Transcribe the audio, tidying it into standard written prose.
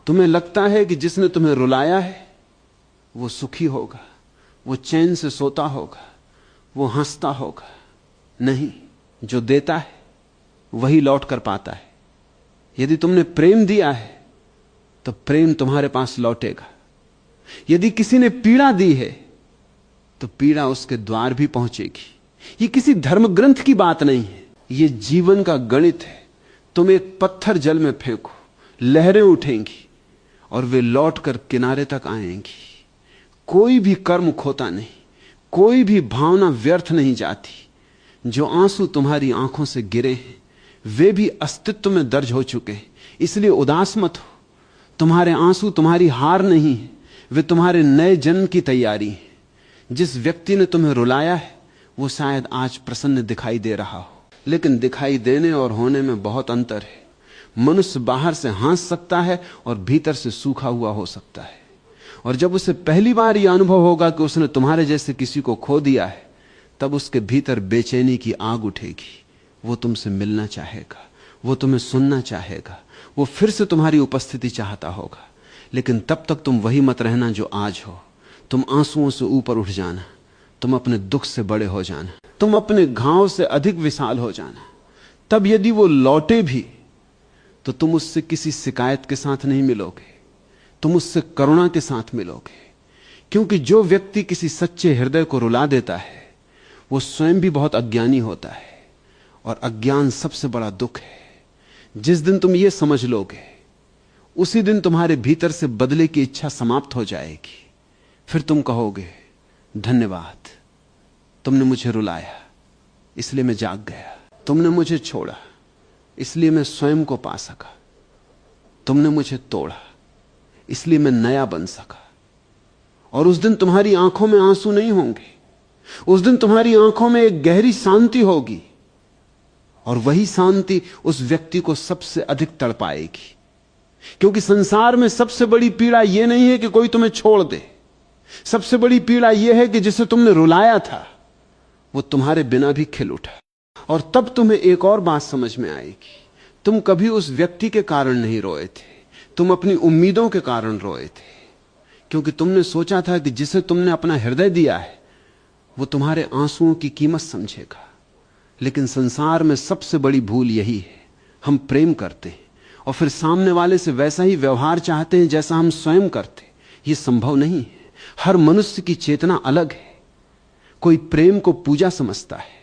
तुम्हें लगता है कि जिसने तुम्हें रुलाया है वो सुखी होगा, वो चैन से सोता होगा, वो हंसता होगा। नहीं, जो देता है वही लौट कर पाता है। यदि तुमने प्रेम दिया है तो प्रेम तुम्हारे पास लौटेगा। यदि किसी ने पीड़ा दी है तो पीड़ा उसके द्वार भी पहुंचेगी। ये किसी धर्म ग्रंथ की बात नहीं है, ये जीवन का गणित है। तुम एक पत्थर जल में फेंको, लहरें उठेंगी और वे लौटकर किनारे तक आएंगी। कोई भी कर्म खोता नहीं, कोई भी भावना व्यर्थ नहीं जाती। जो आंसू तुम्हारी आंखों से गिरे हैं वे भी अस्तित्व में दर्ज हो चुके हैं, इसलिए उदास मत हो। तुम्हारे आंसू तुम्हारी हार नहीं है, वे तुम्हारे नए जन्म की तैयारी है। जिस व्यक्ति ने तुम्हें रुलाया है वो शायद आज प्रसन्न दिखाई दे रहा हो, लेकिन दिखाई देने और होने में बहुत अंतर है। मनुष्य बाहर से हंस सकता है और भीतर से सूखा हुआ हो सकता है। और जब उसे पहली बार यह अनुभव होगा कि उसने तुम्हारे जैसे किसी को खो दिया है, तब उसके भीतर बेचैनी की आग उठेगी। वो तुमसे मिलना चाहेगा, वो तुम्हें सुनना चाहेगा, वो फिर से तुम्हारी उपस्थिति चाहता होगा। लेकिन तब तक तुम वही मत रहना जो आज हो। तुम आंसुओं से ऊपर उठ जाना, तुम अपने दुख से बड़े हो जाना, तुम अपने घाव से अधिक विशाल हो जाना। तब यदि वो लौटे भी तो तुम उससे किसी शिकायत के साथ नहीं मिलोगे, तुम उससे करुणा के साथ मिलोगे। क्योंकि जो व्यक्ति किसी सच्चे हृदय को रुला देता है वो स्वयं भी बहुत अज्ञानी होता है, और अज्ञान सबसे बड़ा दुख है। जिस दिन तुम ये समझ लोगे उसी दिन तुम्हारे भीतर से बदले की इच्छा समाप्त हो जाएगी। फिर तुम कहोगे, धन्यवाद, तुमने मुझे रुलाया इसलिए मैं जाग गया, तुमने मुझे छोड़ा इसलिए मैं स्वयं को पा सका, तुमने मुझे तोड़ा इसलिए मैं नया बन सका। और उस दिन तुम्हारी आंखों में आंसू नहीं होंगे, उस दिन तुम्हारी आंखों में एक गहरी शांति होगी, और वही शांति उस व्यक्ति को सबसे अधिक तड़पाएगी। क्योंकि संसार में सबसे बड़ी पीड़ा यह नहीं है कि कोई तुम्हें छोड़ दे, सबसे बड़ी पीड़ा यह है कि जिसे तुमने रुलाया था वो तुम्हारे बिना भी खिल उठा। और तब तुम्हें एक और बात समझ में आएगी, तुम कभी उस व्यक्ति के कारण नहीं रोए थे, तुम अपनी उम्मीदों के कारण रोए थे। क्योंकि तुमने सोचा था कि जिसे तुमने अपना हृदय दिया है वो तुम्हारे आंसुओं की कीमत समझेगा। लेकिन संसार में सबसे बड़ी भूल यही है, हम प्रेम करते हैं और फिर सामने वाले से वैसा ही व्यवहार चाहते हैं जैसा हम स्वयं करते। यह संभव नहीं है। हर मनुष्य की चेतना अलग है। कोई प्रेम को पूजा समझता है,